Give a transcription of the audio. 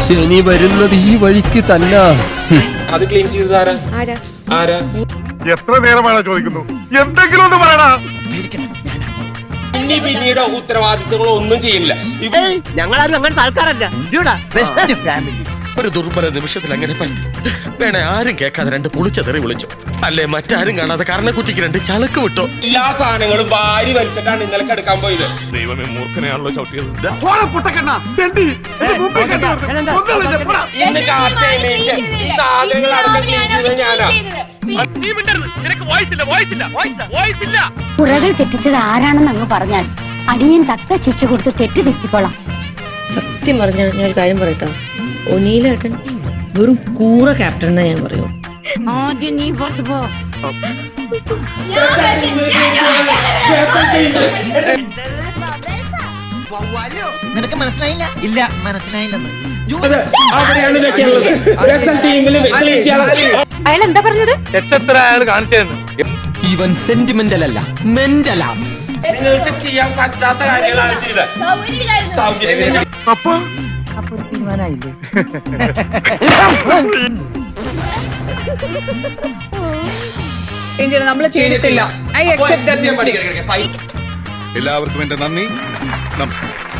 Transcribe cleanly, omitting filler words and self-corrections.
ശനി വരുന്നത് ഈ വഴിക്ക് തന്നെ. അത് ക്ലീൻ ചെയ്തത് ആരാ? എത്ര നേരമാണ് ചോദിക്കുന്നു? എന്തെങ്കിലും ഒന്ന് പറയടാ. പിന്നീട് ഉത്തരവാദിത്തങ്ങളോ ഒന്നും ചെയ്യില്ല. ഞങ്ങളാരും അങ്ങനത്തെ ആൾക്കാരല്ല. ഒരു ദുർബല നിമിഷത്തിൽ അങ്ങനെ പറ്റി. വേണേ ആരും കേൾക്കാതെ 2 പുളിച്ച തെറി വിളിച്ചു. അല്ലേ മറ്റാരും കാണാതെ കർണക്കുറ്റിക്ക് 2 ചളുക്ക് വിട്ടോ. എല്ലാ സാധനങ്ങളും വാരി വലിച്ചിട്ടാണ് ഇന്നലെ എടുക്കാൻ പോയത്. ദൈവമേ, മൂർഖനെയാണല്ലോ ചവിട്ടിയത്. ഇന്ന് കാലത്ത് എണീച്ച് ഈ സാധനങ്ങൾ അടക്കം ക്ലീൻ ചെയ്തത് ഞാനാ. പുറകൾ തെറ്റിച്ചത് ആരാണെന്ന് അങ്ങ് പറഞ്ഞാൽ അടിയൻ തക്ക ശിക്ഷ കൊടുത്ത് തെറ്റ് തെറ്റിക്കോളാം. സത്യം പറഞ്ഞാൽ ഞാൻ ഒരു കാര്യം പറയട്ടോ, ഒനീലേട്ടൻ വെറും കൂറ ക്യാപ്റ്റൻ എന്നാ ഞാൻ പറയൂ. ആദ്യം നീ പുറത്തു പോ. നിനക്ക് മനസ്സിലായില്ല? ഇല്ല, മനസ്സിലായില്ലെന്ന്. അവിടെയാണ് ഇതൊക്കെയുള്ളത്. അയാൾ എന്താ പറഞ്ഞത്? ഇവൻ സെന്റിമെന്റൽ അല്ല, മെന്റലാ. നിങ്ങൾക്ക് ചെയ്യാൻ പറ്റാത്ത കാര്യങ്ങളാണ് ചെയ്തത്. സൗകര്യം നമ്മൾ ചെയ്തിട്ടില്ല. I accept that mistake. എല്ലാവർക്കും എന്റെ നന്ദി, നമസ്കാരം.